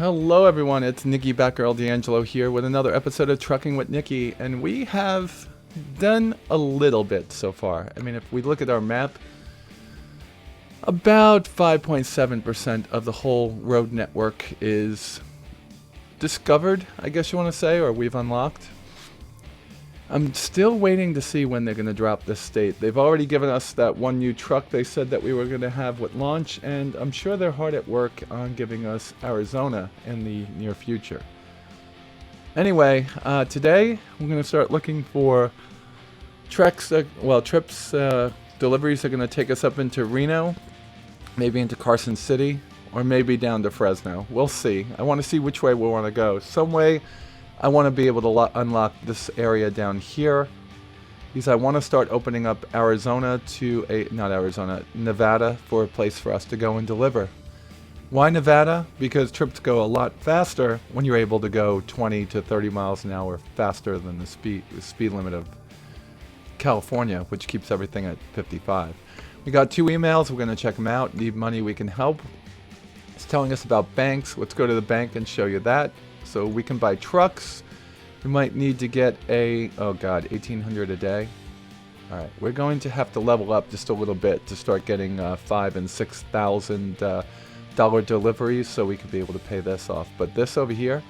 Hello everyone, it's Nikki, batgirl D'Angelo here with another episode of Trucking with Nikki, and we have done a little bit so far. I mean, if we look at our map, about 5.7% of the whole road network is discovered, I guess you want to say, or we've unlocked. I'm still waiting to see when they're going to drop this state. They've already given us that one new truck they said that we were going to have with launch, and I'm sure they're hard at work on giving us Arizona in the near future. Anyway, today we're going to start looking for trips, deliveries are going to take us up into Reno, maybe into Carson City, or maybe down to Fresno. We'll see. I want to see which way we want to go. Some way I want to be able to unlock this area down here, because I want to start opening up Nevada for a place for us to go and deliver. Why Nevada? Because trips go a lot faster when you're able to go 20 to 30 miles an hour faster than the speed limit of California, which keeps everything at 55. We got 2 emails. We're going to check them out. Need money, we can help. It's telling us about banks. Let's go to the bank and show you that. So we can buy trucks. We might need to get $1,800 a day. All right, we're going to have to level up just a little bit to start getting $5,000 and $6,000 dollar deliveries, so we can be able to pay this off. But this over here,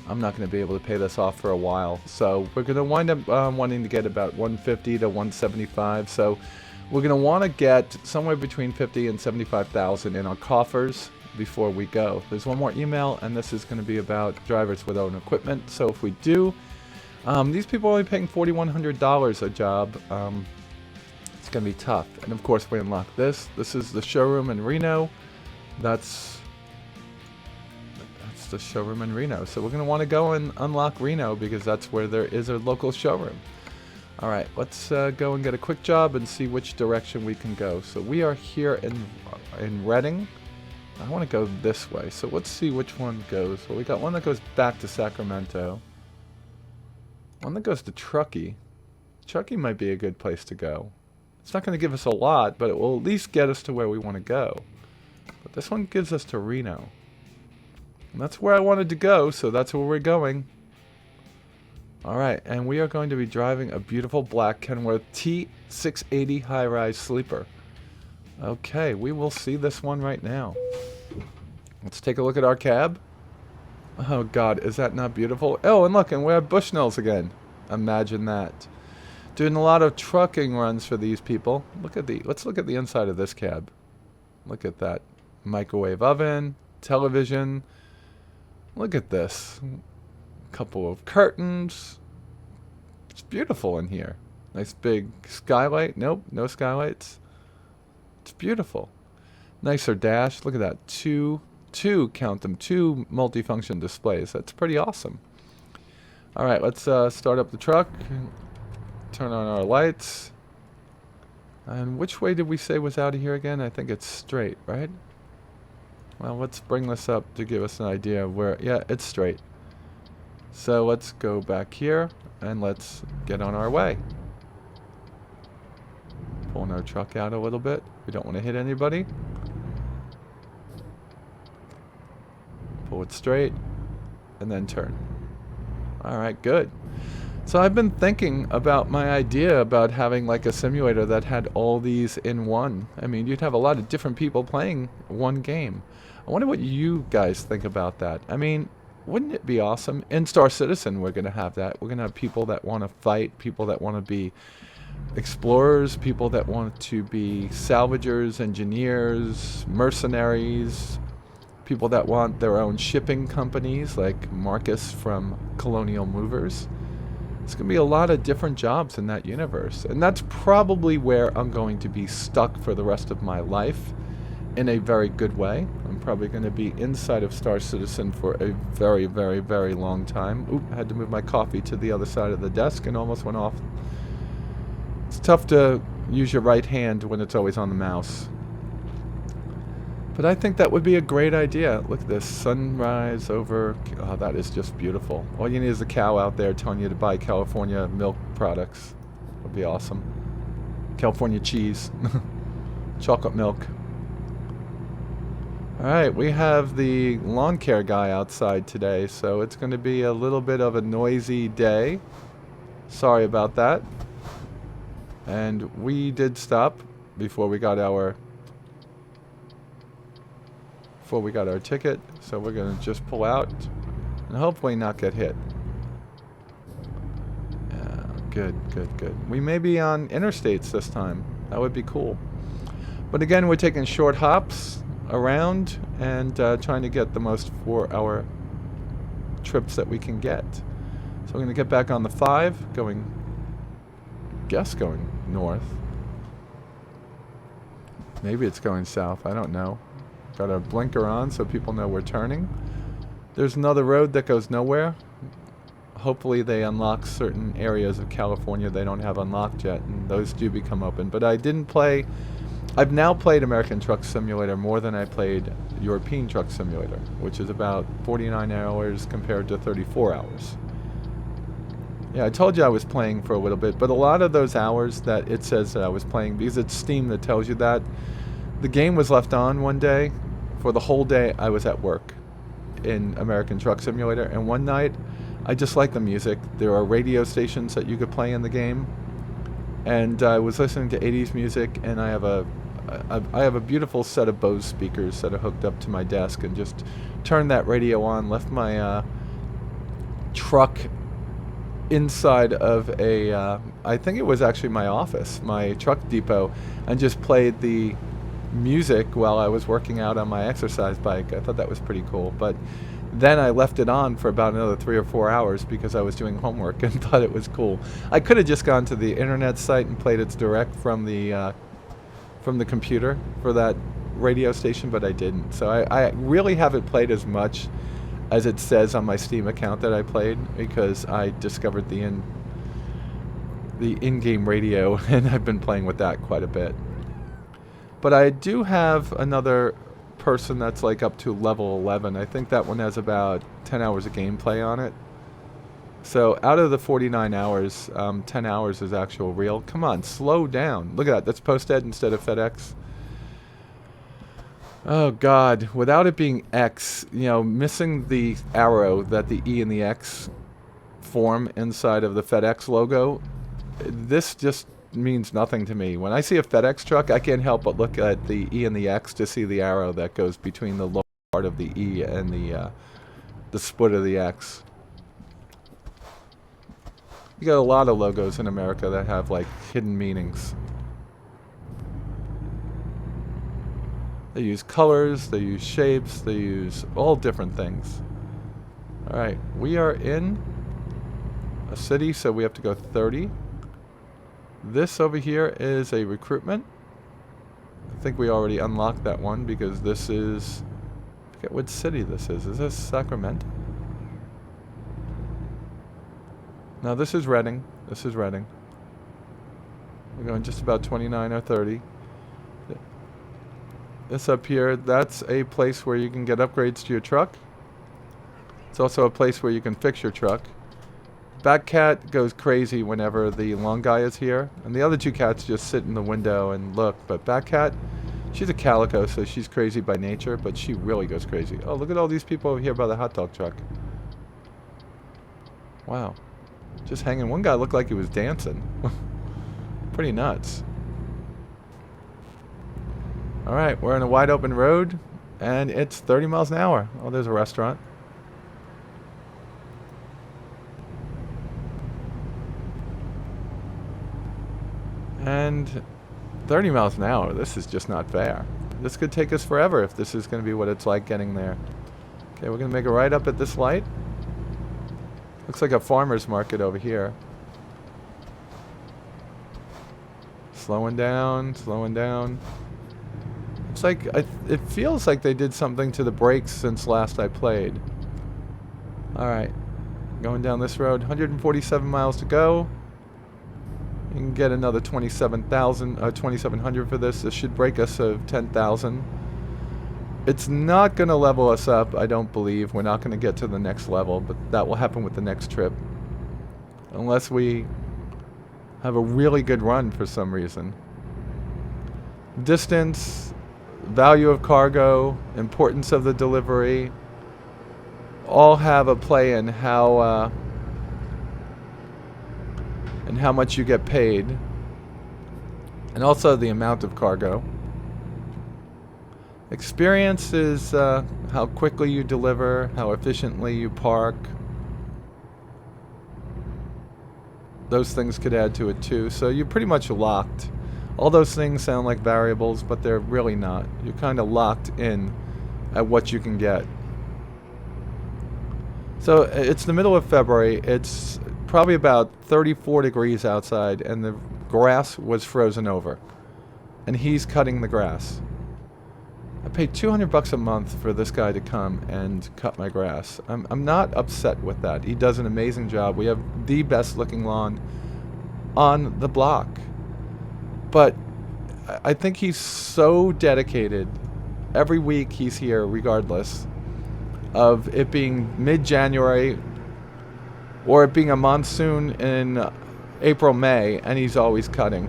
I'm not going to be able to pay this off for a while. So we're going to wind up wanting to get about 150 to 175. So we're going to want to get somewhere between 50 and 75,000 in our coffers before we go. There's one more email, and this is going to be about drivers with own equipment. So if we do, these people are only paying $4,100 a job. It's going to be tough. And of course, we unlock this. This is the showroom in Reno. That's the showroom in Reno. So we're going to want to go and unlock Reno because that's where there is a local showroom. All right, let's go and get a quick job and see which direction we can go. So we are here in Redding. I want to go this way, so let's see which one goes. Well, we got one that goes back to Sacramento. One that goes to Truckee. Truckee might be a good place to go. It's not going to give us a lot, but it will at least get us to where we want to go. But this one gives us to Reno. And that's where I wanted to go, so that's where we're going. Alright, and we are going to be driving a beautiful black Kenworth T680 high-rise sleeper. Okay, we will see this one right now. Let's take a look at our cab. Oh god, is that not beautiful? Oh, and look, and we're at Bushnells again. Imagine that. Doing a lot of trucking runs for these people. Let's look at the inside of this cab. Look at that. Microwave oven, television. Look at this. A couple of curtains. It's beautiful in here. Nice big skylight. Nope, no skylights. It's beautiful. Nicer dash. Look at that. Two, count them, 2 multifunction displays. That's pretty awesome. All right, let's start up the truck. Turn on our lights. And which way did we say was out of here again? I think it's straight, right? Well, let's bring this up to give us an idea of where... Yeah, it's straight. So let's go back here and let's get on our way. Pulling our truck out a little bit. We don't want to hit anybody. Pull it straight and then turn. Alright, good. So I've been thinking about my idea about having like a simulator that had all these in one. I mean, you'd have a lot of different people playing one game. I wonder what you guys think about that. I mean, wouldn't it be awesome? In Star Citizen, we're going to have that. We're going to have people that want to fight, people that want to be explorers, people that want to be salvagers, engineers, mercenaries, people that want their own shipping companies like Marcus from Colonial Movers. There's going to be a lot of different jobs in that universe, and that's probably where I'm going to be stuck for the rest of my life in a very good way. I'm probably going to be inside of Star Citizen for a very, very, very long time. Oop, I had to move my coffee to the other side of the desk and almost went off. It's tough to use your right hand when it's always on the mouse. But I think that would be a great idea. Look at this sunrise over... Oh, that is just beautiful. All you need is a cow out there telling you to buy California milk products. That would be awesome. California cheese. Chocolate milk. Alright, we have the lawn care guy outside today, so it's going to be a little bit of a noisy day. Sorry about that. And we did stop before we got our ticket, so we're going to just pull out and hopefully not get hit. Yeah, good, good, good. We may be on interstates this time. That would be cool. But again, we're taking short hops around and trying to get the most for our trips that we can get. So we're going to get back on the 5, going north. Maybe it's going south, I don't know. Got our blinker on so people know we're turning. There's another road that goes nowhere. Hopefully they unlock certain areas of California they don't have unlocked yet, and those do become open. But I've now played American Truck Simulator more than I played European Truck Simulator, which is about 49 hours compared to 34 hours. Yeah, I told you I was playing for a little bit, but a lot of those hours that it says that I was playing, because it's Steam that tells you that, the game was left on one day. For the whole day I was at work in American Truck Simulator, and one night I just liked the music. There are radio stations that you could play in the game, and I was listening to 80s music, and I have a beautiful set of Bose speakers that are hooked up to my desk, and just turned that radio on, left my truck inside of I think it was actually my office, my truck depot, and just played the music while I was working out on my exercise bike. I thought that was pretty cool. But then I left it on for about another 3 or 4 hours because I was doing homework and thought it was cool. I could have just gone to the internet site and played it direct from the computer for that radio station, but I didn't. So I really haven't played as much as it says on my Steam account that I played, because I discovered the in-game radio, and I've been playing with that quite a bit. But I do have another person that's like up to level 11. I think that one has about 10 hours of gameplay on it. So out of the 49 hours, 10 hours is actual real. Come on, slow down. Look at that. That's Posted instead of FedEx. Oh God, without it being X, you know, missing the arrow that the E and the X form inside of the FedEx logo, this just means nothing to me. When I see a FedEx truck, I can't help but look at the E and the X to see the arrow that goes between the lower part of the E and the split of the X. You got a lot of logos in America that have like hidden meanings. They use colors, they use shapes, they use all different things. Alright, we are in a city, so we have to go 30. This over here is a recruitment. I think we already unlocked that one because this is... I forget what city this is. Is this Sacramento? No, this is Reading. This is Reading. We're going just about 29 or 30. This up here, that's a place where you can get upgrades to your truck. It's also a place where you can fix your truck. Batcat goes crazy whenever the long guy is here, and the other two cats just sit in the window and look. But Batcat, she's a calico, so she's crazy by nature, but she really goes crazy. Oh, look at all these people over here by the hot dog truck. Wow. Just hanging. One guy looked like he was dancing. Pretty nuts. Alright, we're on a wide open road, and it's 30 miles an hour. Oh, there's a restaurant. And 30 miles an hour, this is just not fair. This could take us forever if this is going to be what it's like getting there. Okay, we're going to make a right up at this light. Looks like a farmer's market over here. Slowing down, slowing down. It's like, it feels like they did something to the brakes since last I played. Alright, going down this road, 147 miles to go. You can get another 2,700 for this. This should break us of 10,000. It's not going to level us up, I don't believe. We're not going to get to the next level, but that will happen with the next trip. Unless we have a really good run for some reason. Distance, value of cargo, importance of the delivery, all have a play in how much you get paid, and also the amount of cargo. Experience is how quickly you deliver, how efficiently you park. Those things could add to it too. So you're pretty much locked. All those things sound like variables, but they're really not. You're kind of locked in at what you can get. So it's the middle of February. It's probably about 34 degrees outside, and the grass was frozen over. And he's cutting the grass. I paid $200 a month for this guy to come and cut my grass. I'm not upset with that. He does an amazing job. We have the best looking lawn on the block. But I think he's so dedicated. Every week he's here regardless of it being mid-January or it being a monsoon in April, May, and he's always cutting.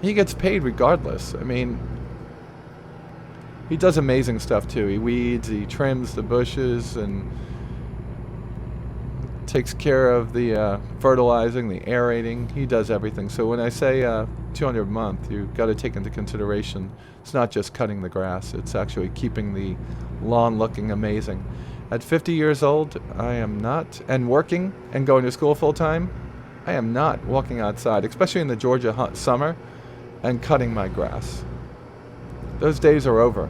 He gets paid regardless. I mean, he does amazing stuff too. He weeds, he trims the bushes, and takes care of the fertilizing, the aerating. He does everything. So when I say $200 a month, you've got to take into consideration it's not just cutting the grass. It's actually keeping the lawn looking amazing. At 50 years old, I am not, and working and going to school full time, I am not walking outside, especially in the Georgia hot summer, and cutting my grass. Those days are over.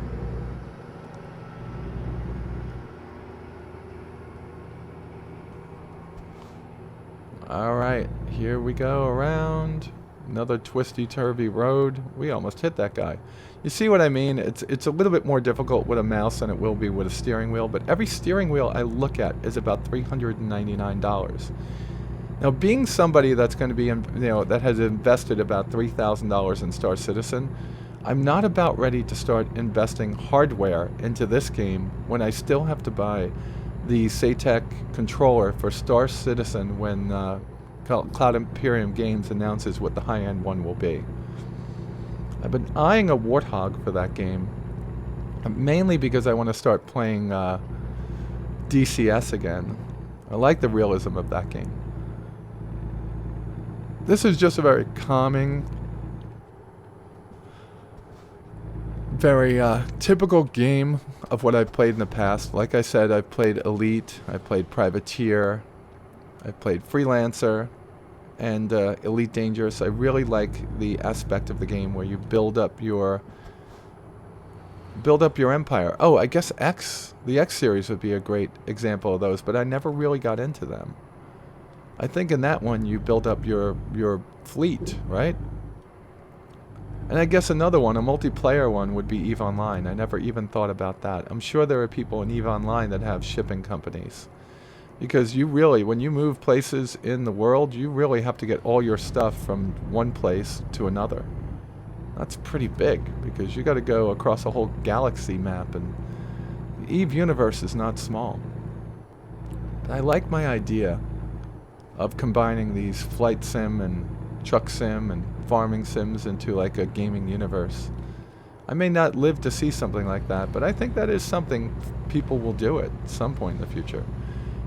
All right, here we go around another twisty-turvy road. We almost hit that guy. You see what I mean? It's a little bit more difficult with a mouse than it will be with a steering wheel, but every steering wheel I look at is about $399. Now, being somebody that's going to be, that has invested about $3,000 in Star Citizen, I'm not about ready to start investing hardware into this game when I still have to buy the Satec controller for Star Citizen when Cloud Imperium Games announces what the high-end one will be. I've been eyeing a Warthog for that game, mainly because I want to start playing DCS again. I like the realism of that game. This is just a very calming, very typical game of what I've played in the past. Like I said, I've played Elite, I played Privateer, I played Freelancer, and Elite Dangerous. I really like the aspect of the game where you build up your empire. Oh, I guess the X series would be a great example of those, but I never really got into them. I think in that one you build up your fleet, right? And I guess another one, a multiplayer one, would be EVE Online. I never even thought about that. I'm sure there are people in EVE Online that have shipping companies. Because you really, when you move places in the world, you really have to get all your stuff from one place to another. That's pretty big, because you got to go across a whole galaxy map, and the EVE universe is not small. But I like my idea of combining these flight sim and truck sim and farming sims into like a gaming universe. I may not live to see something like that, but I think that is something people will do at some point in the future.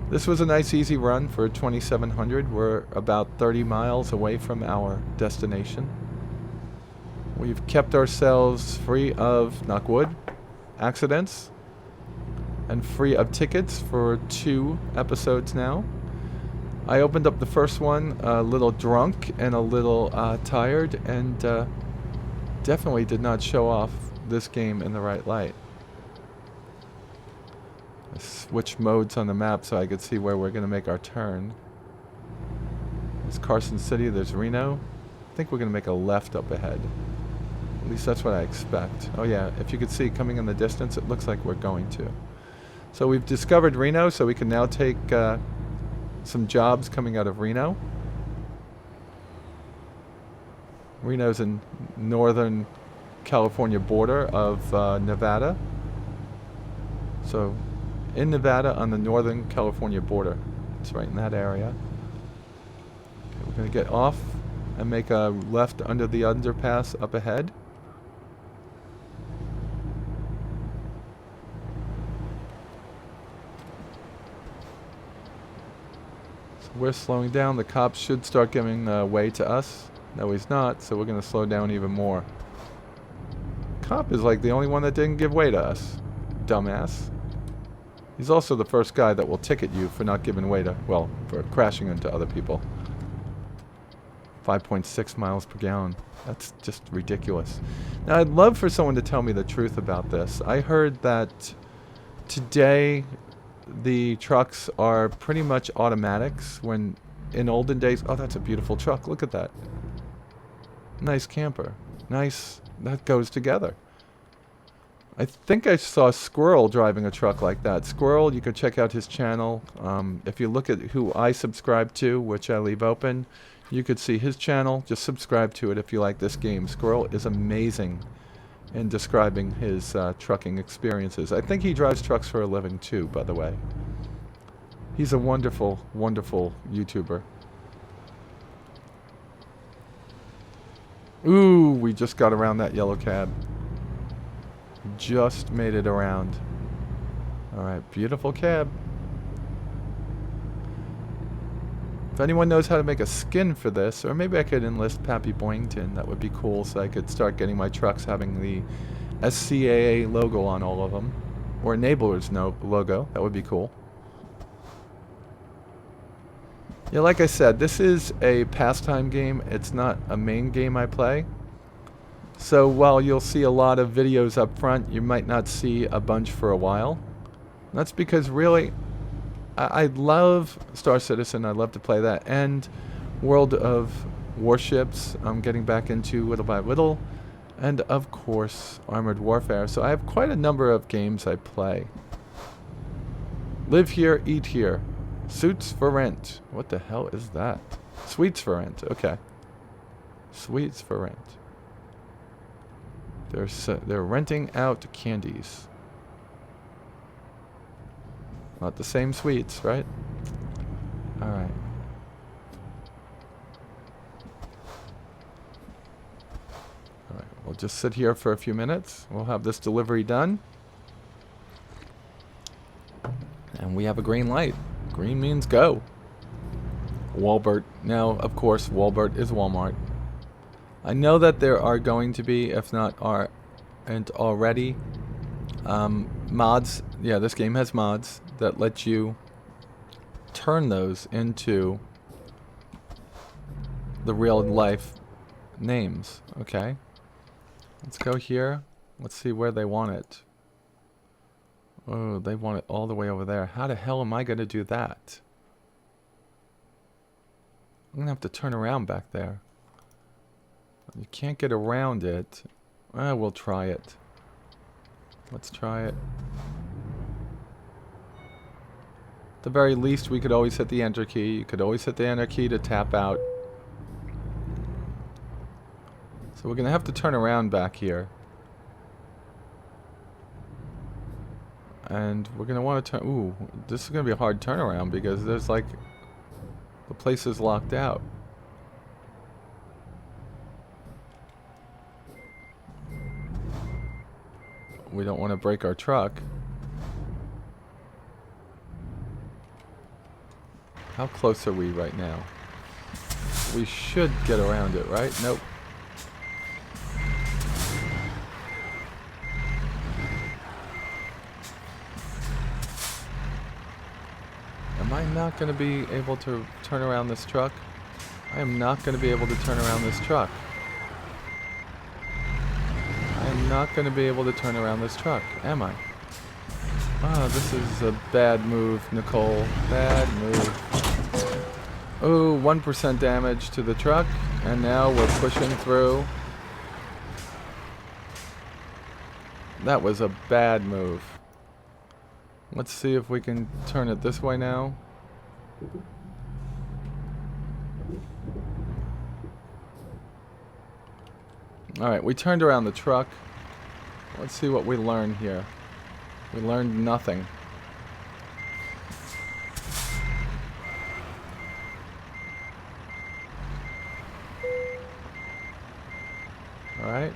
This was a nice easy run for 2700. We're about 30 miles away from our destination. We've kept ourselves free of, knock wood, accidents, and free of tickets for 2 episodes now. I opened up the first one a little drunk and a little tired, and definitely did not show off this game in the right light. I switched modes on the map so I could see where we're going to make our turn. There's Carson City, there's Reno. I think we're going to make a left up ahead. At least that's what I expect. Oh yeah, if you could see coming in the distance, it looks like we're going to. So we've discovered Reno, so we can now take some jobs coming out of Reno. Reno's in northern California border of Nevada. So in Nevada on the northern California border. It's right in that area. Okay, we're going to get off and make a left under the underpass up ahead. we're slowing down. The cops should start giving way to us. No, he's not, so we're going to slow down even more. Cop is like the only one that didn't give way to us. Dumbass. He's also the first guy that will ticket you for not giving way to, well, for crashing into other people. 5.6 miles per gallon. That's just ridiculous. Now, I'd love for someone to tell me the truth about this. I heard that today the trucks are pretty much automatics when in olden days... Oh, that's a beautiful truck. Look at that. Nice camper. Nice. That goes together. I think I saw Squirrel driving a truck like that. Squirrel, you could check out his channel. If you look at who I subscribe to, which I leave open, you could see his channel. Just subscribe to it if you like this game. Squirrel is amazing in describing his trucking experiences. I think he drives trucks for a living too, by the way. He's a wonderful, wonderful YouTuber. Ooh, we just got around that yellow cab. Just made it around. Alright, beautiful cab. If anyone knows how to make a skin for this, or maybe I could enlist Pappy Boyington, that would be cool, so I could start getting my trucks having the SCAA logo on all of them. Or Enabler's logo, that would be cool. Yeah, like I said, this is a pastime game. It's not a main game I play. So while you'll see a lot of videos up front, you might not see a bunch for a while. That's because really, I love Star Citizen. I love to play that. And World of Warships, I'm getting back into little by little. And of course, Armored Warfare. So I have quite a number of games I play. Live here, eat here. Suits for rent. What the hell is that? Sweets for rent. Okay. Sweets for rent. They're renting out candies. Not the same sweets, right? Alright. Alright, we'll just sit here for a few minutes. We'll have this delivery done. And we have a green light. Green means go. Walbert. Now, of course, Walbert is Walmart. I know that there are going to be, if not aren't already, mods. Yeah, this game has mods that let you turn those into the real life names. Okay. Let's go here. Let's see where they want it. Oh, they want it all the way over there. How the hell am I going to do that? I'm going to have to turn around back there. You can't get around it. We'll try it. Let's try it. At the very least, we could always hit the enter key. You could always hit the enter key to tap out. So we're going to have to turn around back here. And we're going to want to turn... Ooh, this is going to be a hard turnaround because there's like... The place is locked out. We don't want to break our truck. How close are we right now? We should get around it, right? Nope. Am I not going to be able to turn around this truck? I am not going to be able to turn around this truck. I'm not going to be able to turn around this truck, am I? Oh, this is a bad move, Nicole. Bad move. Oh, 1% damage to the truck, and now we're pushing through. That was a bad move. Let's see if we can turn it this way now. Alright, we turned around the truck. Let's see what we learned here. We learned nothing. Alright.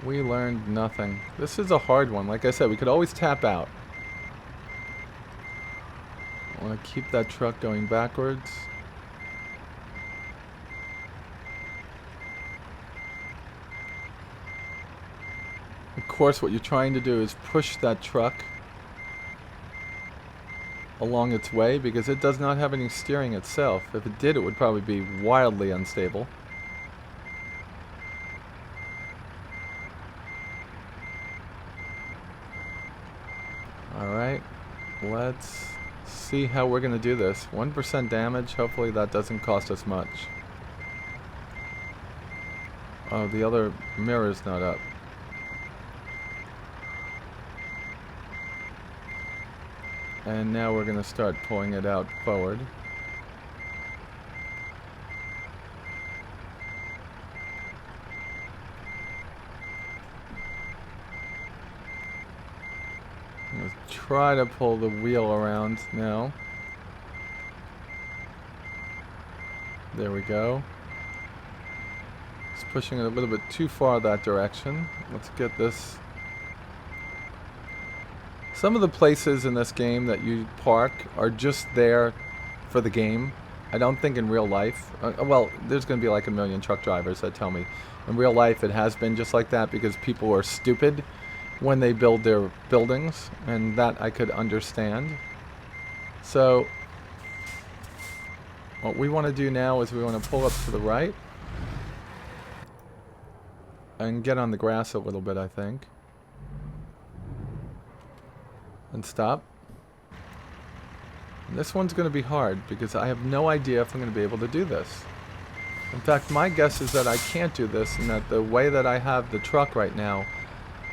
We learned nothing. This is a hard one. Like I said, we could always tap out. I want to keep that truck going backwards. Of course, what you're trying to do is push that truck along its way because it does not have any steering itself. If it did, it would probably be wildly unstable. Alright, let's see how we're going to do this. 1% damage, hopefully that doesn't cost us much. Oh, the other mirror's not up. And now we're going to start pulling it out forward. I'm going to try to pull the wheel around now. There we go. It's pushing it a little bit too far that direction. Let's get this. Some of the places in this game that you park are just there for the game. I don't think in real life, well, there's going to be like a million truck drivers that tell me in real life it has been just like that because people are stupid when they build their buildings, and that I could understand. So what we want to do now is we want to pull up to the right and get on the grass a little bit, I think. And stop. And this one's going to be hard because I have no idea if I'm going to be able to do this. In fact, my guess is that I can't do this and that the way that I have the truck right now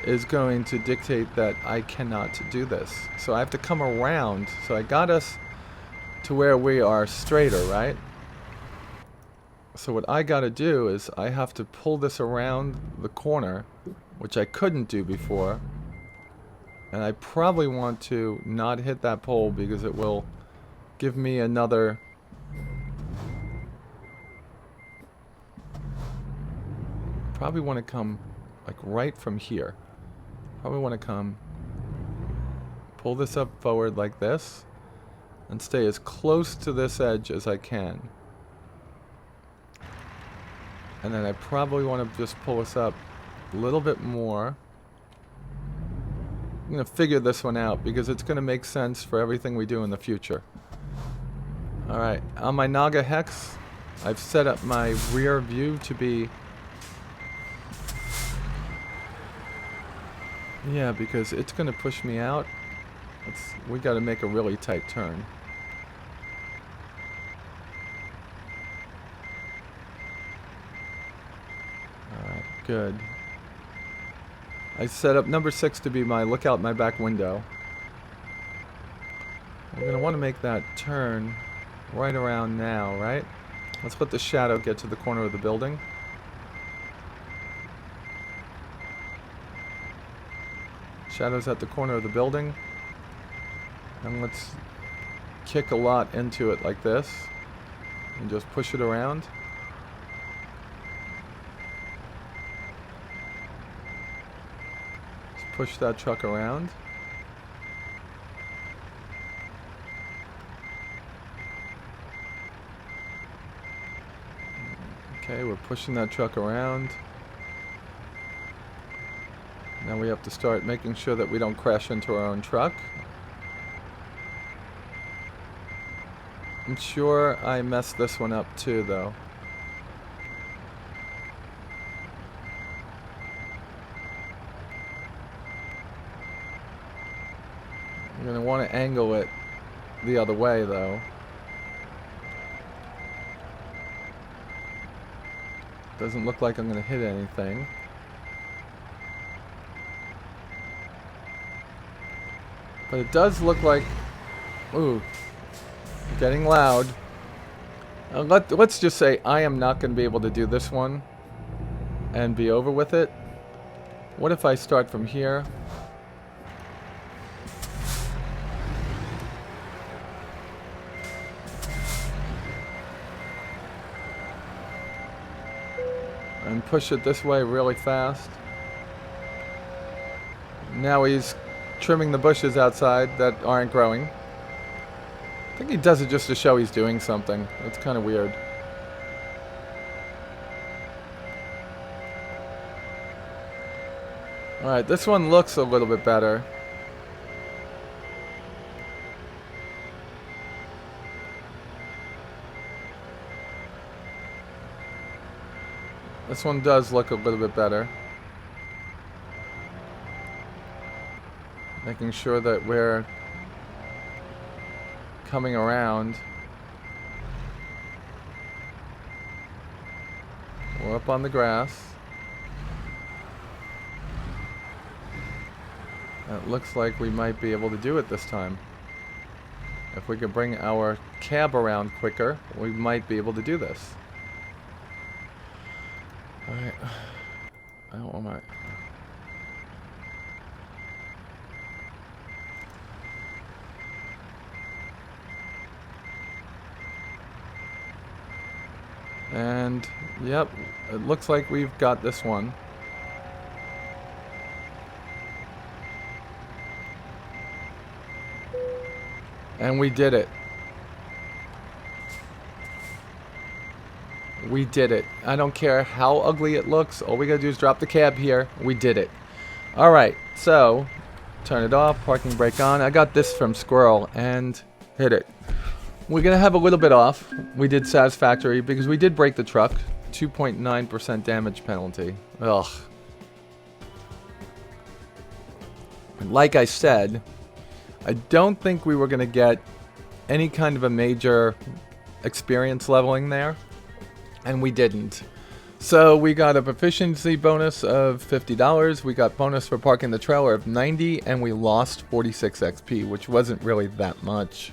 is going to dictate that I cannot do this. So I have to come around. So I got us to where we are straighter, right? So what I got to do is I have to pull this around the corner, which I couldn't do before. And I probably want to not hit that pole because it will give me another. Probably want to come like right from here. Probably want to come, pull this up forward like this, and stay as close to this edge as I can. And then I probably want to just pull this up a little bit more. I'm going to figure this one out because it's going to make sense for everything we do in the future. Alright, on my Naga Hex, I've set up my rear view to be... Yeah, because it's going to push me out. We got to make a really tight turn. Alright, good. I set up number 6 to be my look out my back window. We're going to want to make that turn right around now, right? Let's let the shadow get to the corner of the building. Shadow's at the corner of the building. And let's kick a lot into it like this. And just push it around. Push that truck around. Okay, we're pushing that truck around. Now we have to start making sure that we don't crash into our own truck. I'm sure I messed this one up too, though. I'm going to want to angle it the other way, though. Doesn't look like I'm going to hit anything. But it does look like... Ooh. Getting loud. Let's just say I am not going to be able to do this one and be over with it. What if I start from here? And push it this way really fast. Now he's trimming the bushes outside that aren't growing. I think he does it just to show he's doing something. It's kind of weird. Alright, this one looks a little bit better. This one does look a little bit better. Making sure that we're coming around. We're up on the grass. It looks like we might be able to do it this time. If we could bring our cab around quicker, we might be able to do this. Alright. I don't want my... And, yep, it looks like we've got this one. And we did it. We did it. I don't care how ugly it looks. All we gotta do is drop the cab here. We did it. Alright, so, turn it off, parking brake on. I got this from Squirrel, and hit it. We're gonna have a little bit off. We did satisfactory because we did break the truck. 2.9% damage penalty. Ugh. Like I said, I don't think we were gonna get any kind of a major experience leveling there, and we didn't. So we got a proficiency bonus of $50. We got bonus for parking the trailer of 90, and we lost 46 XP, which wasn't really that much.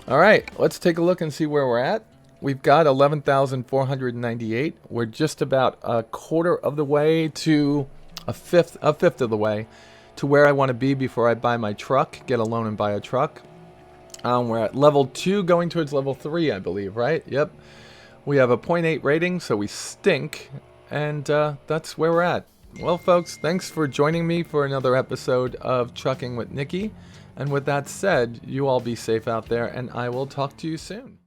Alright, let's take a look and see where we're at. We've got 11,498. We're just about a quarter of the way to a fifth of the way to where I want to be before I buy my truck, get a loan and buy a truck. We're at level 2 going towards level 3, I believe, right? Yep. We have a 0.8 rating, so we stink, and that's where we're at. Well, folks, thanks for joining me for another episode of Trucking with Nikki. And with that said, you all be safe out there, and I will talk to you soon.